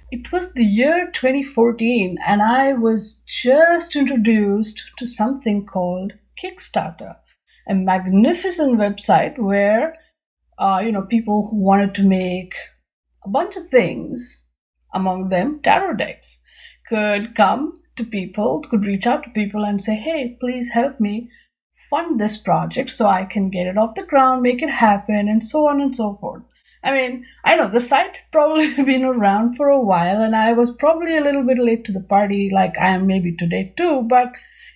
It was the year 2014, and I was just introduced to something called Kickstarter, a magnificent website where people who wanted to make a bunch of things, among them tarot decks, could come to people, could reach out to people and say, hey, please help me fund this project so I can get it off the ground, make it happen, and so on and so forth. I mean, I know the site had probably been around for a while, and I was probably a little bit late to the party, like I am maybe today too, but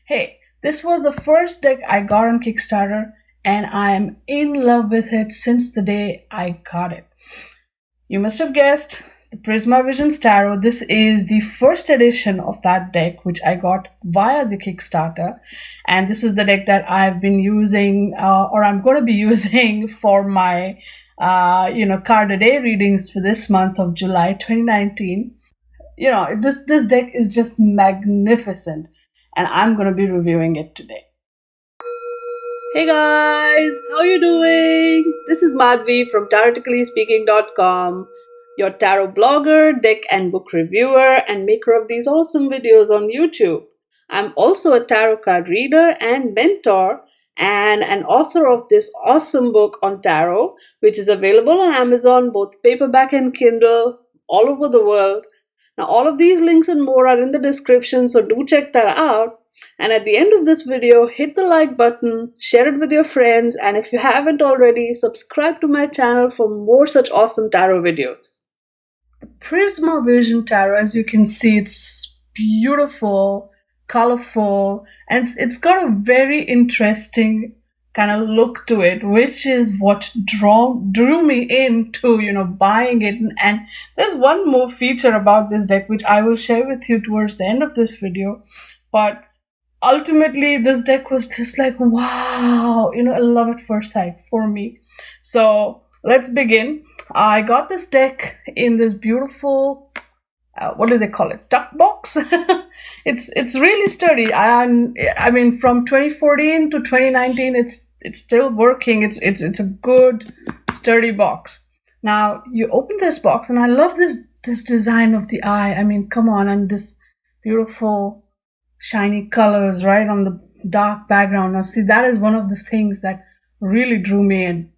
hey, this was the first deck I got on Kickstarter, and I am in love with it since the day I got it. You must have guessed, the Prisma Visions Tarot. This is the first edition of that deck, which I got via the Kickstarter. And this is the deck that I've been using, or I'm going to be using for my, card a day readings for this month of July 2019. This deck is just magnificent, and I'm going to be reviewing it today. Hey guys, how you doing? This is Madhvi from TaroticallySpeaking.com, your tarot blogger, deck and book reviewer, and maker of these awesome videos on YouTube. I'm also a tarot card reader and mentor, and an author of this awesome book on tarot, which is available on Amazon, both paperback and Kindle, all over the world. Now, all of these links and more are in the description, so do check that out. And at the end of this video, hit the like button, share it with your friends, and if you haven't already, subscribe to my channel for more such awesome tarot videos. The Prisma Vision Tarot, as you can see, it's beautiful, colorful, and it's got a very interesting kind of look to it, which is what drew me into buying it. And there's one more feature about this deck which I will share with you towards the end of this video, but ultimately this deck was just like, wow, a love at first sight for me. So let's begin. I got this deck in this beautiful, what do they call it, tuck box. It's really sturdy. I mean, from 2014 to 2019, it's still working. It's a good sturdy box. Now you open this box, and I love this design of the eye. I mean, come on, and this beautiful shiny colors right on the dark background. Now see, that is one of the things that really drew me in.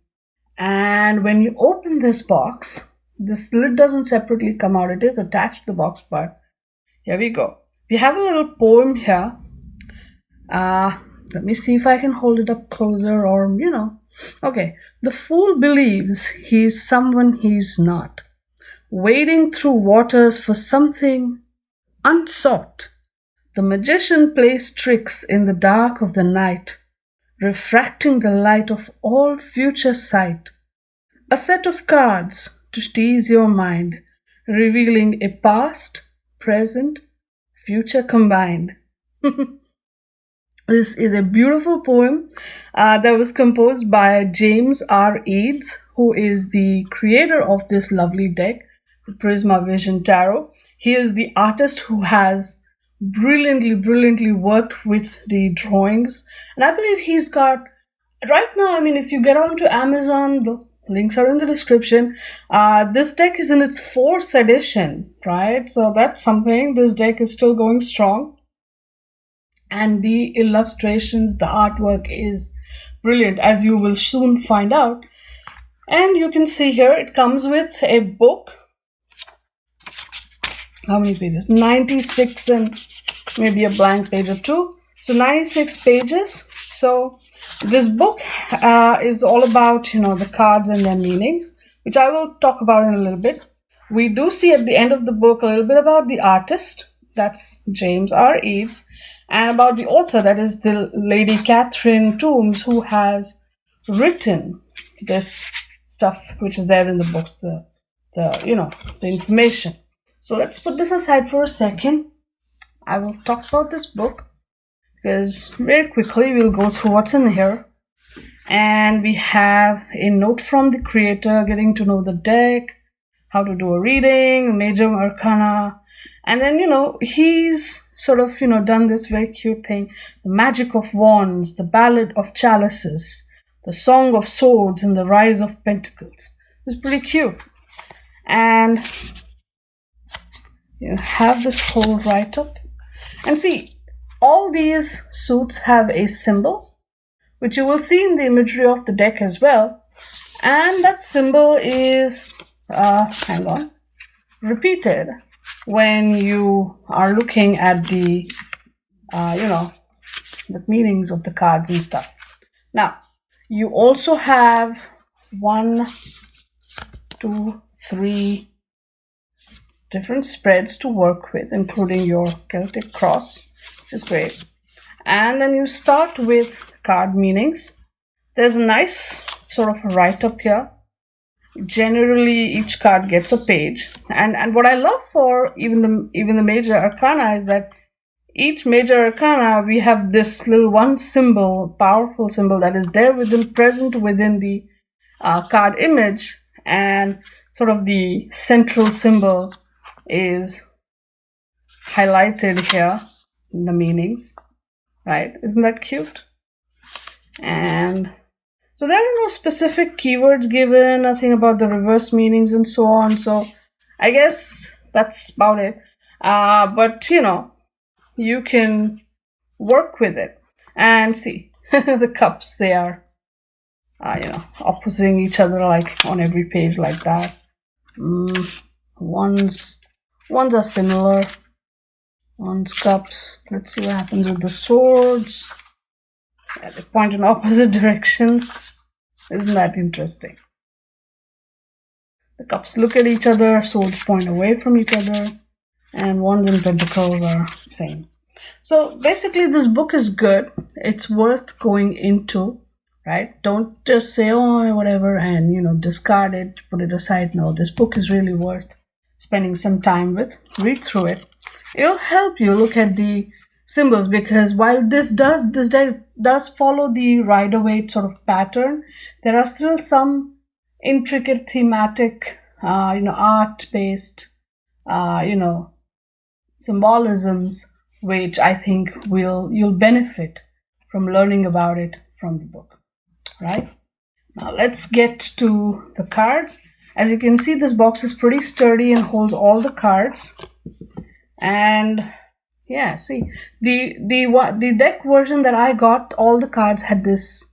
And when you open this box, this lid doesn't separately come out. It is attached to the box, but here we go. We have a little poem here. Let me see if I can hold it up closer, or okay. The fool believes he's someone he's not, wading through waters for something unsought. The magician plays tricks in the dark of the night, refracting the light of all future sight. A set of cards to tease your mind, revealing a past, present, future combined. This is a beautiful poem that was composed by James R. Eads, who is the creator of this lovely deck, the Prisma Vision Tarot. He is the artist who has brilliantly worked with the drawings, and I believe he's got, right now, I mean, if you get onto Amazon, the links are in the description. This deck is in its 4th edition, right? So that's something. This deck is still going strong, and the illustrations, the artwork is brilliant, as you will soon find out. And you can see here it comes with a book. How many pages? 96, and maybe a blank page or two. So 96 pages. So this book is all about, the cards and their meanings, which I will talk about in a little bit. We do see at the end of the book a little bit about the artist, that's James R. Eads, and about the author, that is the Lady Catherine Toombs, who has written this stuff which is there in the books, the information. So let's put this aside for a second. I will talk about this book, because very quickly we'll go through what's in here. And we have a note from the creator, getting to know the deck, how to do a reading, major arcana, and then he's sort of done this very cute thing: the magic of wands, the ballad of chalices, the song of swords, and the rise of pentacles. It's pretty cute. And you have this whole write-up. And see, all these suits have a symbol, which you will see in the imagery of the deck as well. And that symbol is, repeated when you are looking at the, the meanings of the cards and stuff. Now, you also have 1, 2, 3 different spreads to work with, including your Celtic cross, which is great. And then you start with card meanings. There's a nice sort of write-up here. Generally, each card gets a page. And what I love for even the major arcana is that each major arcana, we have this little one symbol, powerful symbol that is there present within the card image, and sort of the central symbol is highlighted here in the meanings, right? Isn't that cute? And so there are no specific keywords given, nothing about the reverse meanings and so on. So I guess that's about it. But you can work with it and see the cups. They are, opposing each other like on every page like that. Ones are similar. One's cups. Let's see what happens with the swords. Yeah, they point in opposite directions. Isn't that interesting? The cups look at each other, swords point away from each other, and wands and pentacles are same. So basically this book is good. It's worth going into, right? Don't just say, oh, whatever, and discard it, put it aside. No, this book is really worth spending some time with. Read through it. It'll help you look at the symbols, because while this deck does follow the Rider-Waite sort of pattern, there are still some intricate thematic, art-based, symbolisms, which I think you'll benefit from learning about it from the book, right? Now let's get to the cards. As you can see, this box is pretty sturdy and holds all the cards. And yeah, see, the deck version that I got, all the cards had this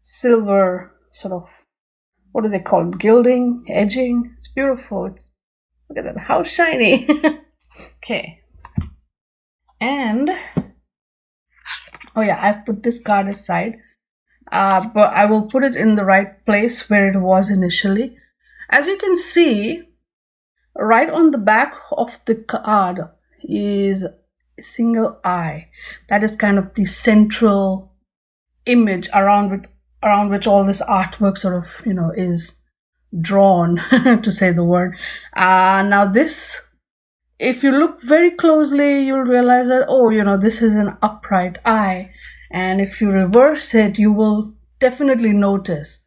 silver sort of, what do they call it? Gilding, edging. It's beautiful. Look at that, how shiny. Okay. And oh yeah, I've put this card aside, but I will put it in the right place where it was initially. As you can see, right on the back of the card is a single eye. That is kind of the central image around which all this artwork sort of is drawn, to say the word. Now this, if you look very closely, you'll realize that this is an upright eye, and if you reverse it, you will definitely notice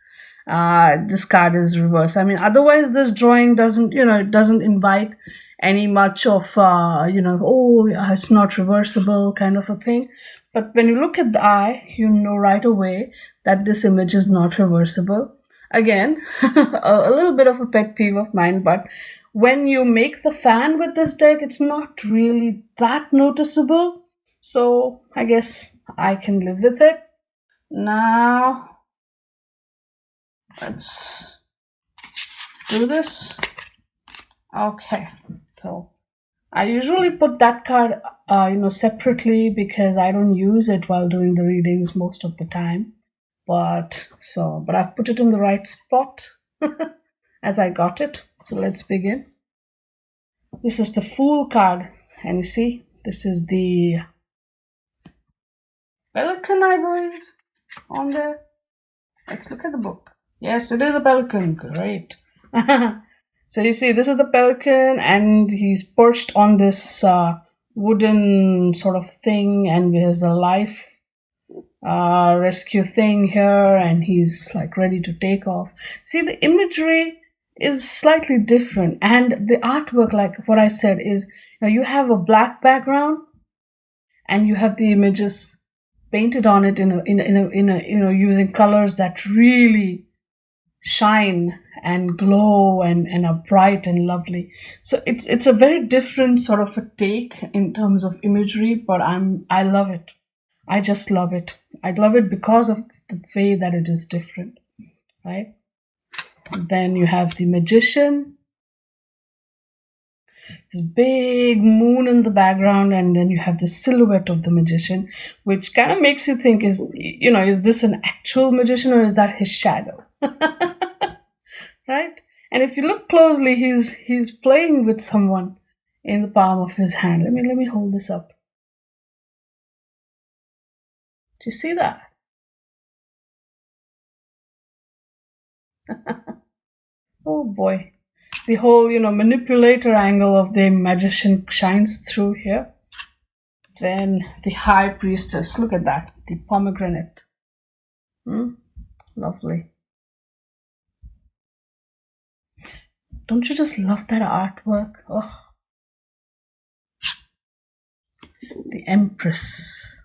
this card is reversed. I mean, otherwise this drawing doesn't invite any much of it's not reversible kind of a thing. But when you look at the eye, you know right away that this image is not reversible. Again, a little bit of a pet peeve of mine, but when you make the fan with this deck, it's not really that noticeable. So I guess I can live with it. Now, let's do this. Okay, so I usually put that card separately, because I don't use it while doing the readings most of the time. But I've put it in the right spot as I got it. So let's begin. This is the Fool card, and you see, this is the Pelican, I believe, on there. Let's look at the book. Yes, it is a pelican. Great. So you see, this is the pelican, and he's perched on this wooden sort of thing, and there's a life rescue thing here, and he's like ready to take off. See, the imagery is slightly different, and the artwork, like what I said, is you have a black background, and you have the images painted on it in a using colors that really shine and glow and are bright and lovely. So it's a very different sort of a take in terms of imagery, but I love it. I just love it. I love it because of the way that it is different, right? And then you have the magician, this big moon in the background, and then you have the silhouette of the magician, which kind of makes you think, is this an actual magician or is that his shadow? Right? And if you look closely, he's playing with someone in the palm of his hand. Let me hold this up. Do you see that? Oh boy. The whole, manipulator angle of the magician shines through here. Then the high priestess, look at that, the pomegranate. Lovely. Don't you just love that artwork? Oh. The empress.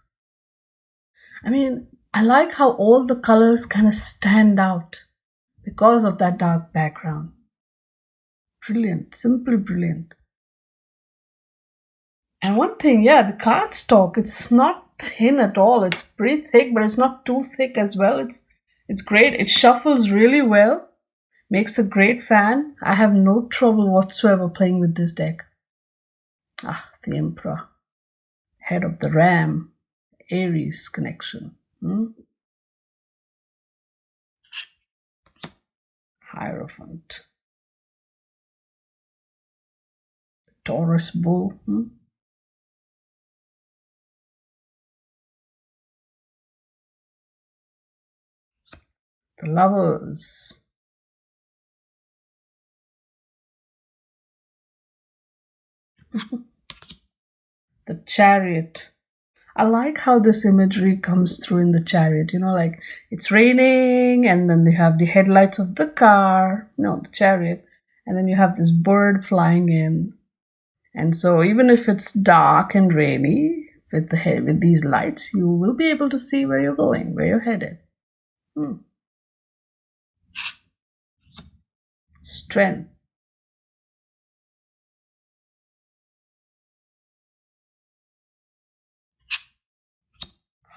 I mean, I like how all the colors kind of stand out because of that dark background. Brilliant, simply brilliant. And one thing, the cardstock, it's not thin at all. It's pretty thick, but it's not too thick as well. It's great. It shuffles really well. Makes a great fan. I have no trouble whatsoever playing with this deck. The Emperor. Head of the Ram. Aries connection. Hierophant. Taurus bull. The Lovers. The Chariot. I like how this imagery comes through in the chariot. Like it's raining, and then you have the headlights of the car, the chariot, and then you have this bird flying in. And so even if it's dark and rainy, with these lights, you will be able to see where you're going, where you're headed. Strength.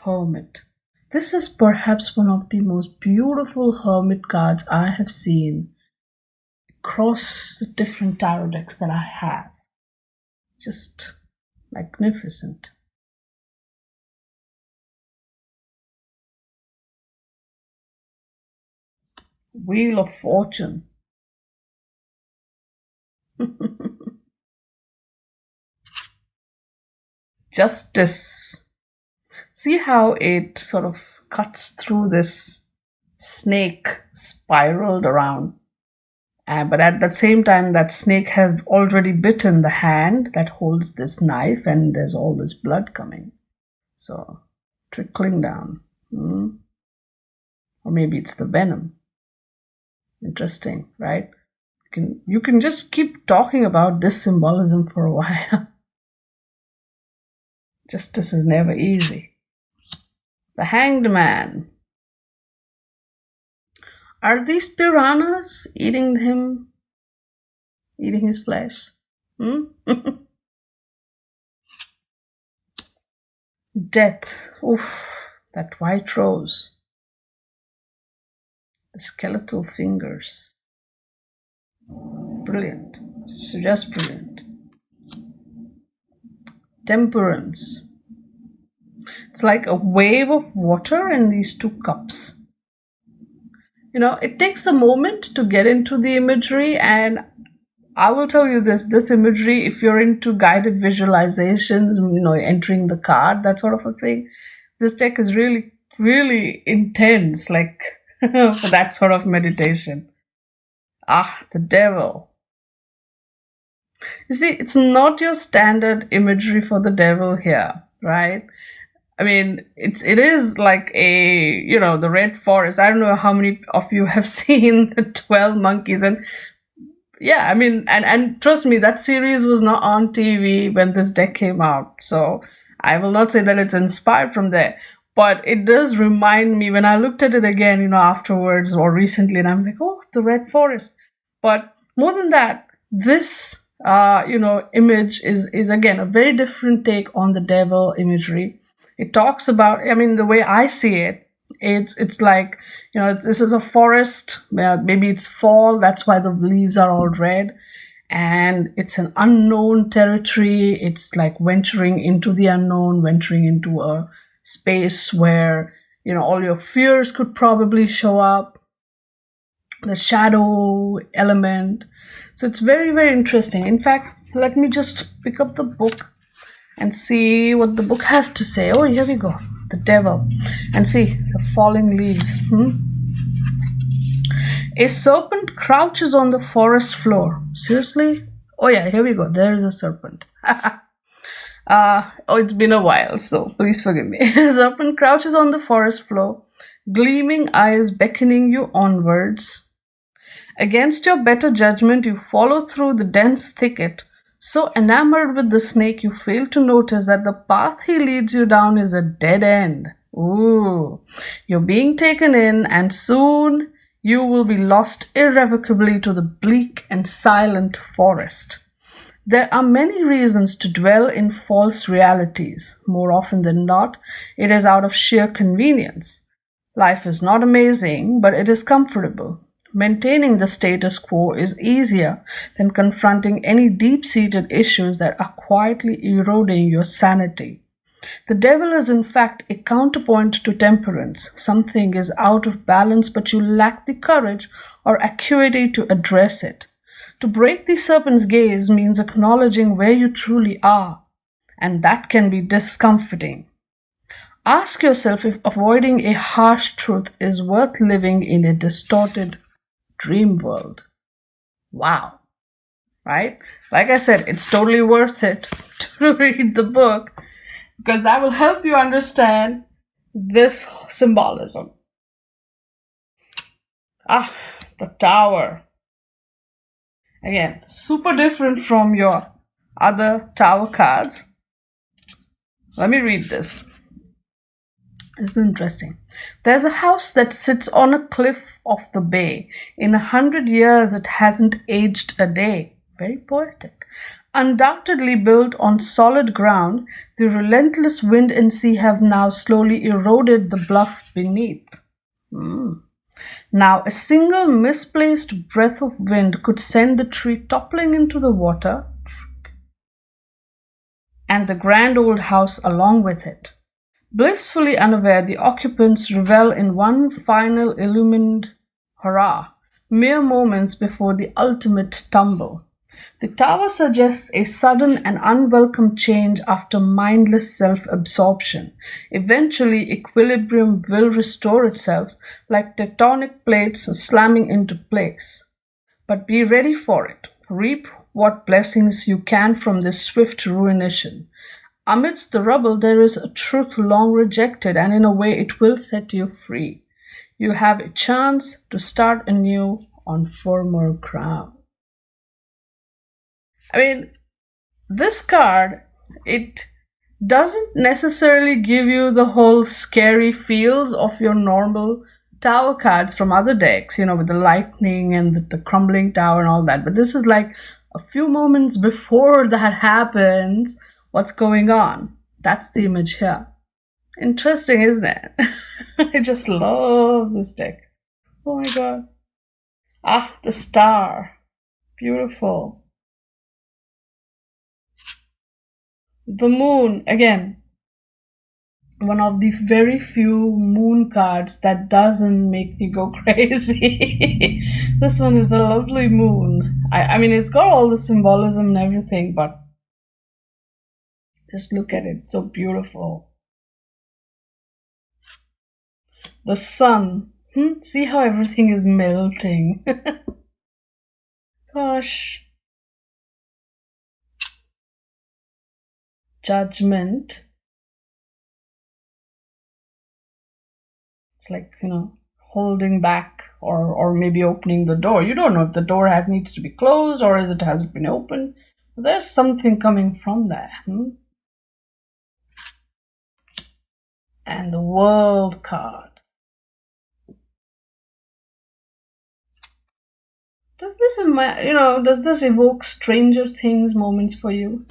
Hermit. This is perhaps one of the most beautiful hermit cards I have seen across the different tarot decks that I have. Just magnificent. Wheel of Fortune. Justice. See how it sort of cuts through this snake spiraled around. But at the same time, that snake has already bitten the hand that holds this knife, and there's all this blood coming. So, trickling down. Or maybe it's the venom. Interesting, right? You can just keep talking about this symbolism for a while. Justice is never easy. The Hanged Man. Are these piranhas eating his flesh? Death. Oof, that white rose. The skeletal fingers. Brilliant. Just brilliant. Temperance. It's like a wave of water in these two cups. It takes a moment to get into the imagery, and I will tell you this imagery, if you're into guided visualizations, entering the card, that sort of a thing, this deck is really, really intense, like for that sort of meditation. The Devil. You see, it's not your standard imagery for the devil here, right? I mean, it is like the Red Forest. I don't know how many of you have seen the 12 Monkeys, and and trust me, that series was not on TV when this deck came out. So I will not say that it's inspired from there. But it does remind me when I looked at it again, afterwards or recently, and I'm like, oh, the red forest. But more than that, this image is again a very different take on the devil imagery. It talks about, I mean, the way I see it, it's like, this is a forest. Maybe it's fall, that's why the leaves are all red, and it's an unknown territory. It's like venturing into the unknown, venturing into a space where all your fears could probably show up, the shadow element. So it's very, very interesting. In fact, let me just pick up the book and see what the book has to say. Oh, here we go, the devil, and see the falling leaves. A serpent crouches on the forest floor. Seriously? Oh yeah, here we go, there is a serpent. It's been a while, so please forgive me. A serpent crouches on the forest floor, gleaming eyes beckoning you onwards. Against your better judgment, you follow through the dense thicket, so enamored with the snake you fail to notice that the path he leads you down is a dead end. Ooh, you're being taken in, and soon you will be lost irrevocably to the bleak and silent forest. There are many reasons to dwell in false realities. More often than not, it is out of sheer convenience. Life is not amazing, but it is comfortable. Maintaining the status quo is easier than confronting any deep-seated issues that are quietly eroding your sanity. The devil is in fact a counterpoint to temperance. Something is out of balance, but you lack the courage or acuity to address it. To break the serpent's gaze means acknowledging where you truly are, and that can be discomforting. Ask yourself if avoiding a harsh truth is worth living in a distorted dream world. Wow. Right? Like I said, it's totally worth it to read the book, because that will help you understand this symbolism. The tower. Again, super different from your other tower cards. Let me read this. This is interesting. There's a house that sits on a cliff of the bay. In 100 years, it hasn't aged a day. Very poetic. Undoubtedly built on solid ground, the relentless wind and sea have now slowly eroded the bluff beneath. Now, a single misplaced breath of wind could send the tree toppling into the water, and the grand old house along with it. Blissfully unaware, the occupants revel in one final illumined hurrah, mere moments before the ultimate tumble. The tower suggests a sudden and unwelcome change after mindless self-absorption. Eventually, equilibrium will restore itself like tectonic plates slamming into place. But be ready for it. Reap what blessings you can from this swift ruination. Amidst the rubble, there is a truth long rejected, and in a way it will set you free. You have a chance to start anew on firmer ground. I mean, this card, it doesn't necessarily give you the whole scary feels of your normal tower cards from other decks, with the lightning and the crumbling tower and all that. But this is like a few moments before that happens, what's going on. That's the image here. Interesting, isn't it? I just love this deck. Oh my god. The star. Beautiful. The moon, again, one of the very few moon cards that doesn't make me go crazy. This one is a lovely moon. I mean, it's got all the symbolism and everything, but just look at it, it's so beautiful. The sun. See how everything is melting. Gosh. Judgment. It's like, holding back or maybe opening the door. You don't know if the door needs to be closed or has it been opened. There's something coming from there. and the World card. Does this, does this evoke Stranger Things moments for you?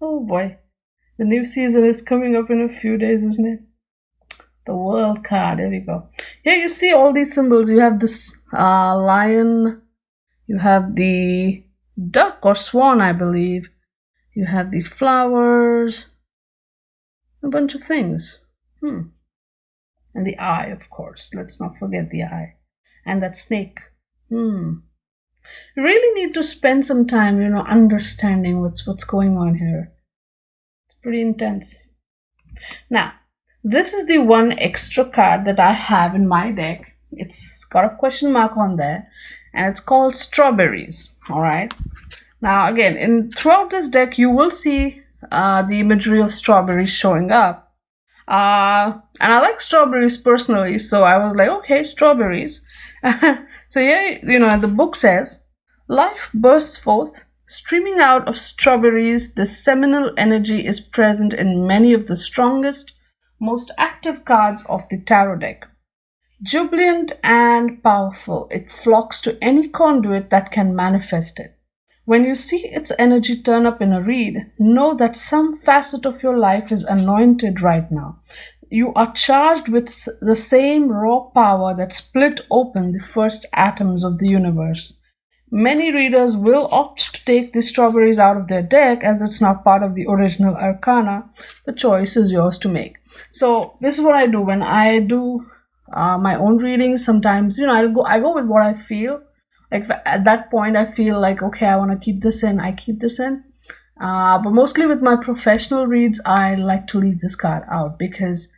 Oh boy, the new season is coming up in a few days, isn't it? The World card, there we go. Here you see all these symbols. You have this lion, you have the duck or swan, I believe. You have the flowers, a bunch of things. And the eye, of course. Let's not forget the eye. And that snake. You really need to spend some time, understanding what's going on here. It's pretty intense. Now, this is the one extra card that I have in my deck. It's got a question mark on there, and it's called Strawberries. All right. Now, again, throughout this deck, you will see the imagery of strawberries showing up. And I like strawberries personally, so I was like, okay, strawberries. So yeah, the book says, life bursts forth, streaming out of strawberries. The seminal energy is present in many of the strongest, most active cards of the tarot deck. Jubilant and powerful, it flocks to any conduit that can manifest it. When you see its energy turn up in a read, know that some facet of your life is anointed right now. You are charged with the same raw power that split open the first atoms of the universe. Many readers will opt to take the strawberries out of their deck as it's not part of the original arcana. The choice is yours to make. So this is what I do when I do my own readings. Sometimes, I go with what I feel. Like at that point, I feel like, okay, I want to keep this in, I keep this in. But mostly with my professional reads, I like to leave this card out because,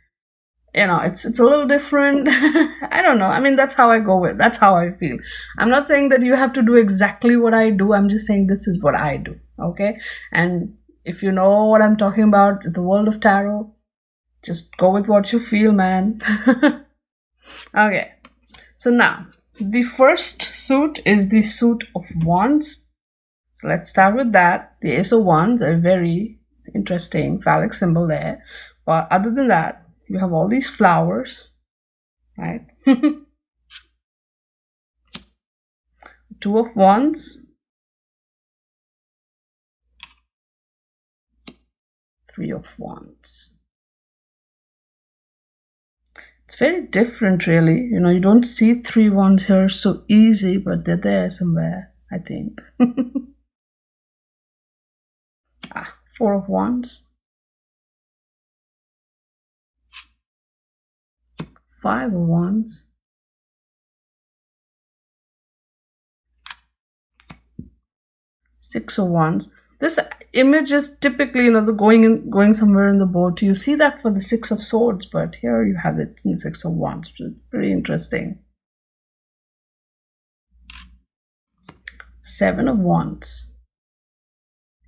it's a little different. I don't know. I mean, that's how I go with. That's how I feel. I'm not saying that you have to do exactly what I do. I'm just saying this is what I do. Okay. And if you know what I'm talking about, the world of tarot, just go with what you feel, man. Okay. So now, the first suit is the suit of wands. So let's start with that. The Ace of Wands, a very interesting phallic symbol there. But other than that, you have all these flowers, right? Two of Wands, Three of Wands. It's very different, really. You don't see 3 wands here so easy, but they're there somewhere, I think. 4 of Wands. 5 of Wands. 6 of Wands. This image is typically, the going somewhere in the boat. You see that for the 6 of Swords, but here you have it in the 6 of Wands, which is pretty interesting. 7 of Wands.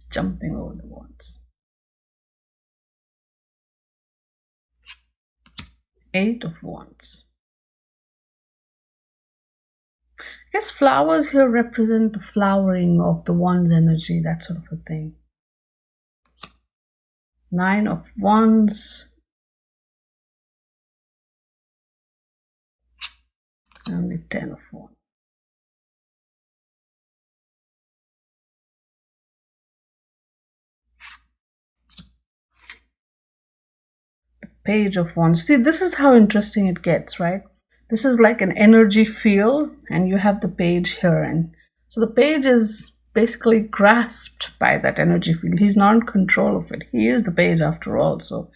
Jumping over the wands. 8 of Wands. I guess flowers here represent the flowering of the Wands energy, that sort of a thing. 9 of Wands. And the 10 of Wands. Page of Wands. See, this is how interesting it gets, right? This is like an energy field, and you have the page here. And so the page is basically grasped by that energy field. He's not in control of it. He is the page after all. So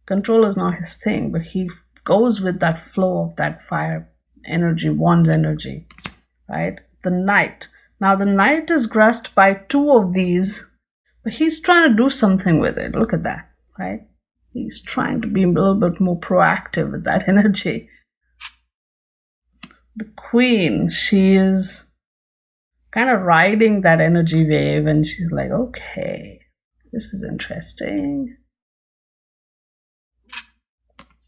control is not his thing, but he goes with that flow of that fire energy, Wands energy, right? The Knight. Now the Knight is grasped by 2 of these, but he's trying to do something with it. Look at that, right? He's trying to be a little bit more proactive with that energy. The Queen, she is kind of riding that energy wave, and she's like, okay, this is interesting.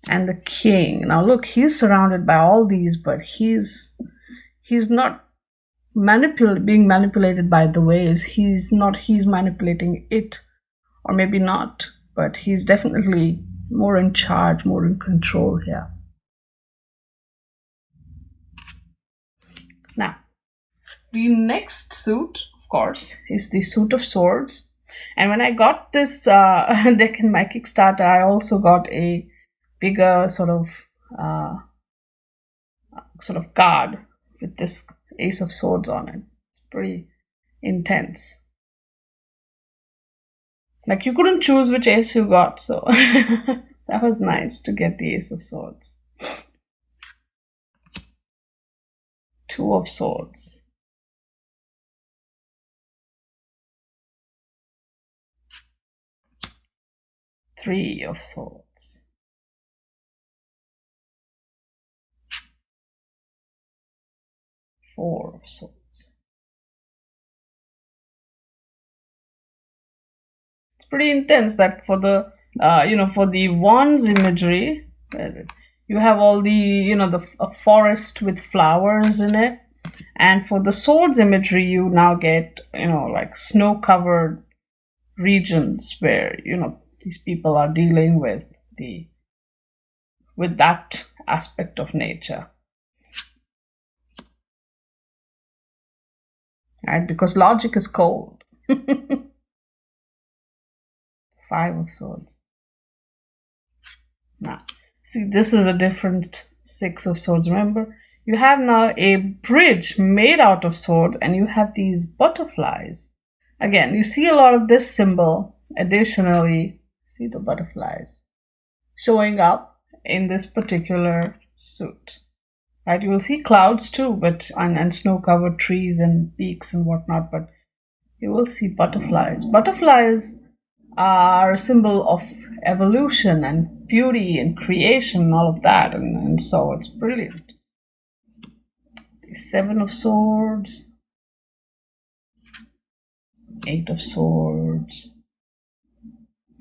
And the King. Now look, he's surrounded by all these, but he's not being manipulated by the waves. He's manipulating it, or maybe not. but he's definitely more in charge, more in control here. Now, the next suit, of course, is the Suit of Swords. And when I got this deck in my Kickstarter, I also got a bigger sort of card with this Ace of Swords on it. It's pretty intense. Like, you couldn't choose which ace you got, so that was nice to get the Ace of Swords. Two of Swords. Three of Swords. Four of Swords. It's pretty intense that for the for the wands imagery, where is it? You have all the a forest with flowers in it, and for the swords imagery, you now get like snow-covered regions where these people are dealing with that aspect of nature, right? Because logic is cold. Five of Swords. Now, see, this is a different Six of Swords. Remember, you have now a bridge made out of swords, and you have these butterflies. Again, you see a lot of this symbol. Additionally, see the butterflies showing up in this particular suit. Right? You will see clouds too, but and snow-covered trees and peaks and whatnot, but you will see butterflies. Butterflies are a symbol of evolution and beauty and creation and all of that, and so it's brilliant. The Seven of Swords, Eight of Swords,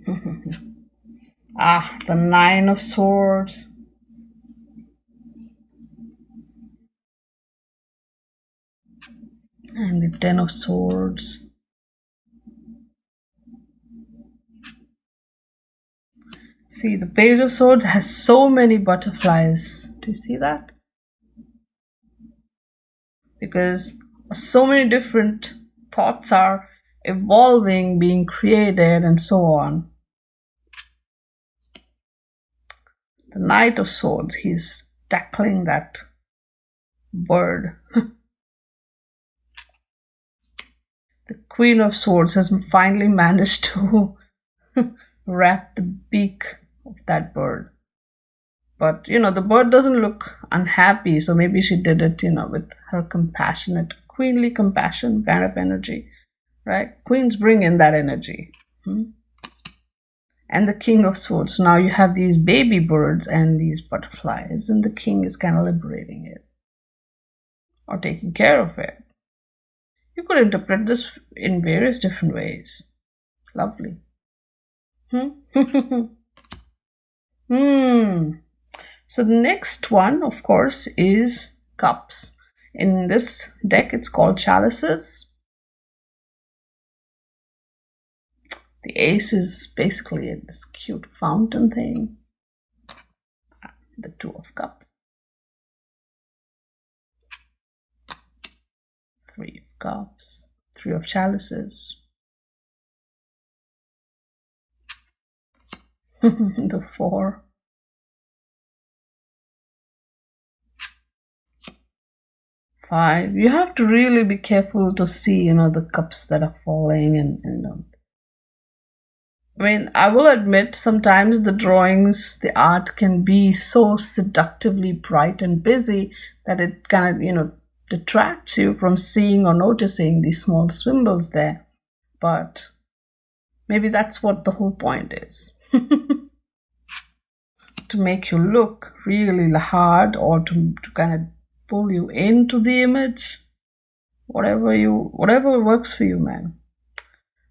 the Nine of Swords, and the Ten of Swords. See, the Page of Swords has so many butterflies. Do you see that? Because so many different thoughts are evolving, being created, and so on. The Knight of Swords, he's tackling that bird. The Queen of Swords has finally managed to wrap the beak of that bird. But, the bird doesn't look unhappy, so maybe she did it, with her compassionate, queenly compassion kind of energy, right? Queens bring in that energy. And the King of Swords. Now you have these baby birds and these butterflies, and the king is kind of liberating it or taking care of it. You could interpret this in various different ways. Lovely. So the next one, of course, is cups. In this deck, it's called chalices. The ace is basically this cute fountain thing. The Two of Cups. Three of Cups. Three of Chalices. The Four. Five. You have to really be careful to see, the cups that are falling and I mean, I will admit sometimes the drawings, the art can be so seductively bright and busy that it kind of, detracts you from seeing or noticing these small symbols there. But maybe that's what the whole point is. To make you look really hard, or to kind of pull you into the image. Whatever works for you, man.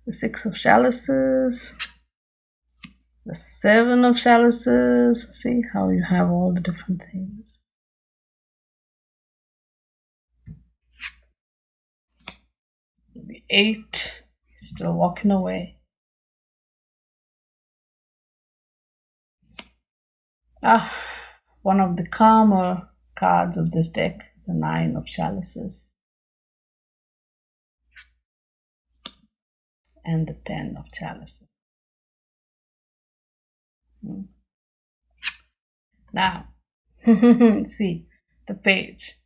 The Six of Chalices. The Seven of Chalices. See how you have all the different things. The Eight. Still walking away. One of the calmer cards of this deck, the Nine of Chalices, and the Ten of Chalices. Now, see the page.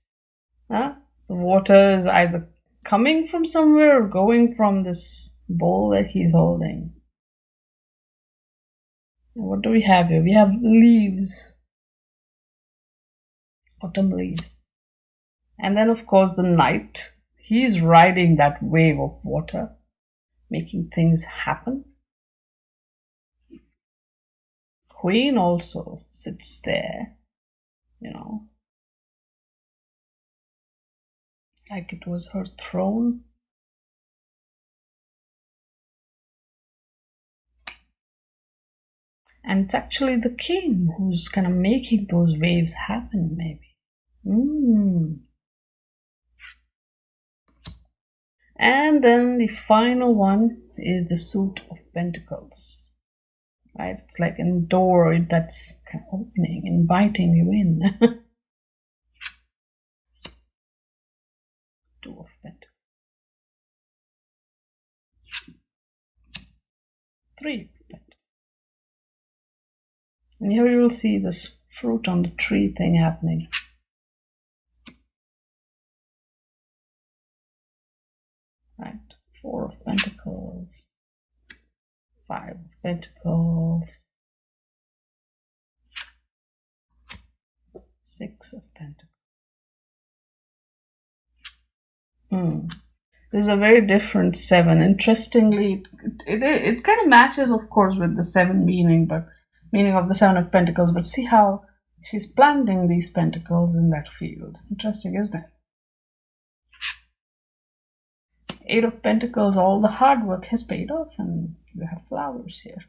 The water is either coming from somewhere or going from this bowl that he's holding. What do we have here? We have leaves, autumn leaves. And then, of course, the knight. He's riding that wave of water, making things happen. Queen also sits there, like it was her throne. And it's actually the king who's kind of making those waves happen, maybe. And then the final one is the Suit of Pentacles. Right? It's like a door that's kind of opening, inviting you in. Two of Pentacles. Three of Pentacles. And here you will see this fruit on the tree thing happening. Right? Four of Pentacles. Five of Pentacles. Six of Pentacles. This is a very different seven. Interestingly, it kind of matches, of course, with the seven meaning of the Seven of Pentacles. But see how she's planting these pentacles in that field. Interesting, isn't it? Eight of Pentacles, all the hard work has paid off, and you have flowers here.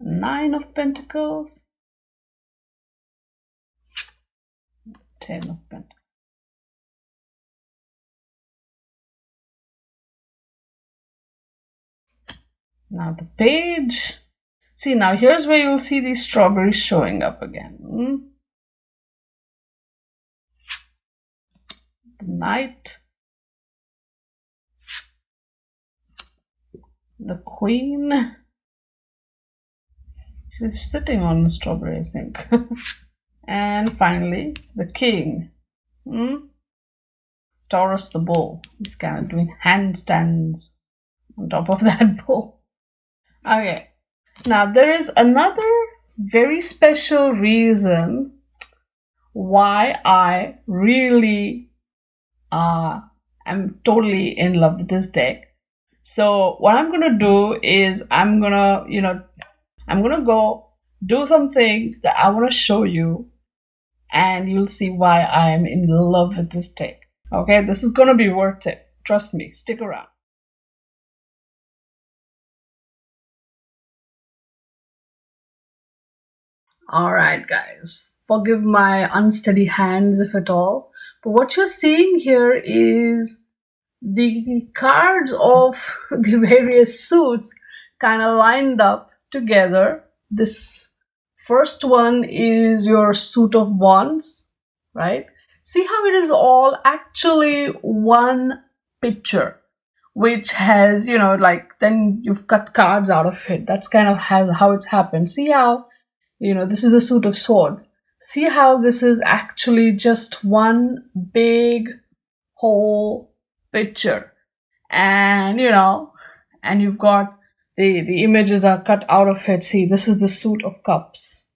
Nine of Pentacles. 10 of Pentacles. Now the page. See, now here's where you'll see these strawberries showing up again. The Knight. The Queen. She's sitting on the strawberry, I think. And finally, the King. Taurus the bull. He's kind of doing handstands on top of that bull. Okay. Now, there is another very special reason why I really am totally in love with this deck. So what I'm going to do is I'm going to go do some things that I want to show you, and you'll see why I'm in love with this deck. Okay, this is going to be worth it. Trust me, stick around. Alright guys, forgive my unsteady hands if at all, but what you're seeing here is the cards of the various suits kind of lined up together. This first one is your suit of wands, right? See how it is all actually one picture, which has, then you've cut cards out of it. That's kind of how it's happened. See how, this is a suit of swords. See how this is actually just one big whole picture. And, and you've got the images are cut out of it. See, this is the suit of cups.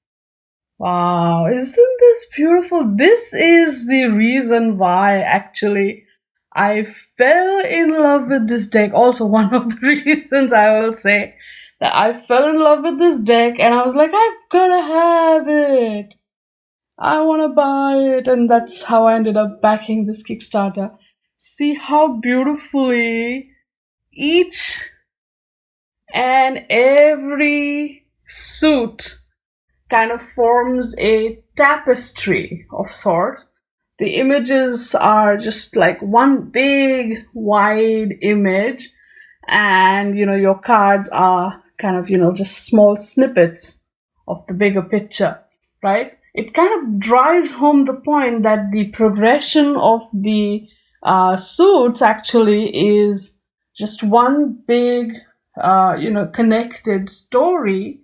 Wow, isn't this beautiful? This is the reason why actually I fell in love with this deck. Also, one of the reasons I will say that I fell in love with this deck, and I was like, I've gotta have it. I want to buy it, and that's how I ended up backing this Kickstarter. See how beautifully each and every suit kind of forms a tapestry of sorts. The images are just like one big wide image, and your cards are kind of, just small snippets of the bigger picture, right? It kind of drives home the point that the progression of the suits actually is just one big, connected story.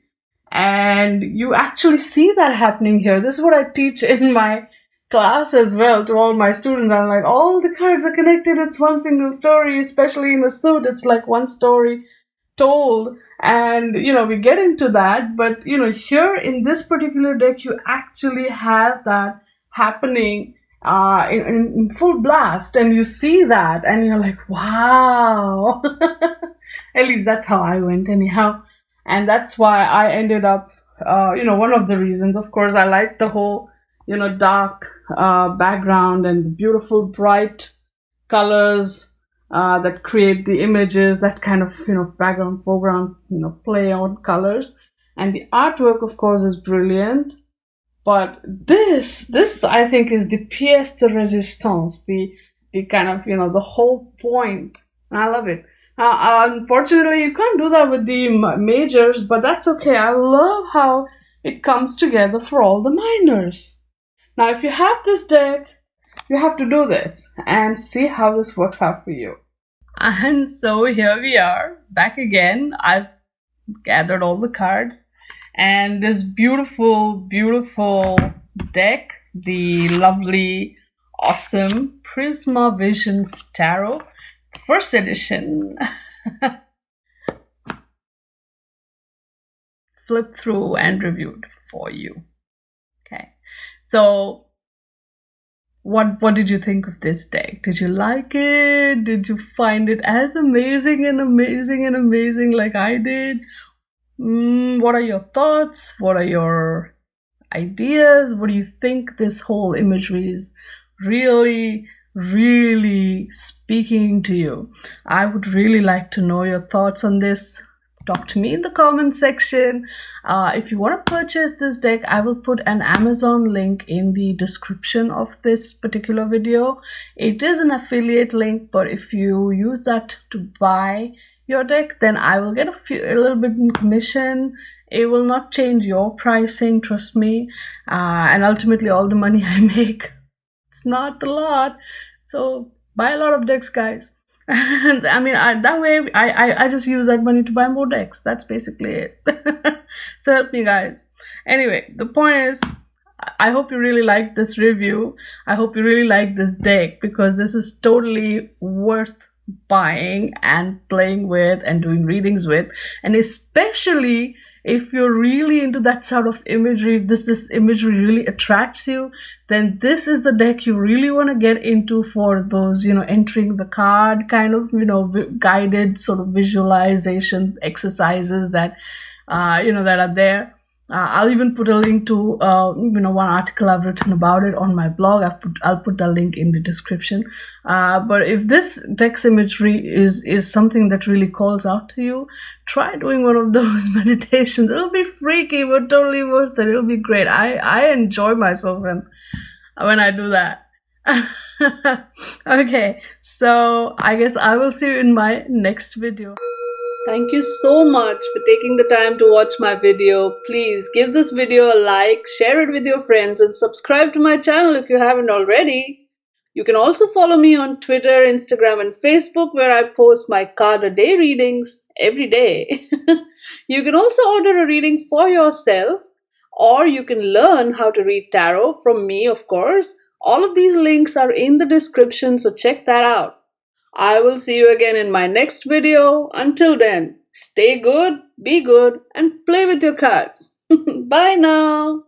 And you actually see that happening here. This is what I teach in my class as well to all my students. I'm like, all the cards are connected. It's one single story, especially in a suit. It's like one story told. And, we get into that. But, here in this particular deck, you actually have that happening in full blast. And you see that. And you're like, wow. At least that's how I went anyhow. And that's why I ended up, one of the reasons, of course, I like the whole, dark background and the beautiful bright colors that create the images, that kind of, background, foreground, play on colors. And the artwork, of course, is brilliant. But this I think is the pièce de résistance, the kind of, the whole point. And I love it. Unfortunately, you can't do that with the majors, but that's okay. I love how it comes together for all the minors. Now, if you have this deck, you have to do this and see how this works out for you. And so here we are, back again. I've gathered all the cards. And this beautiful, beautiful deck, the lovely, awesome Prisma Visions Tarot, first edition. Flipped through and reviewed for you. Okay, so what did you think of this deck? Did you like it? Did you find it as amazing like I did? What are your thoughts? What are your ideas? What do you think this whole imagery is really speaking to you? I would really like to know your thoughts on this. Talk to me in the comment section. If you want to purchase this deck, I will put an Amazon link in the description of this particular video. It is an affiliate link, but if you use that to buy your deck, then I will get a little bit in commission. It will not change your pricing, trust me. And ultimately, all the money I make, it's not a lot. So buy a lot of decks, guys. I mean, that way I just use that money to buy more decks. That's basically it. So help me, guys. Anyway, the point is, I hope you really like this review. I hope you really like this deck, because this is totally worth buying and playing with and doing readings with. And especially if you're really into that sort of imagery, if this imagery really attracts you, then this is the deck you really want to get into for those, entering the card kind of, guided sort of visualization exercises that, that are there. I'll even put a link to, one article I've written about it on my blog. I'll put the link in the description. But if this deck's imagery is something that really calls out to you, try doing one of those meditations. It'll be freaky, but totally worth it. It'll be great. I enjoy myself when I do that. Okay, so I guess I will see you in my next video. Thank you so much for taking the time to watch my video. Please give this video a like, share it with your friends, and subscribe to my channel if you haven't already. You can also follow me on Twitter, Instagram, and Facebook, where I post my card a day readings every day. You can also order a reading for yourself, or you can learn how to read tarot from me, of course. All of these links are in the description, so check that out. I will see you again in my next video. Until then, stay good, be good, and play with your cards. Bye now.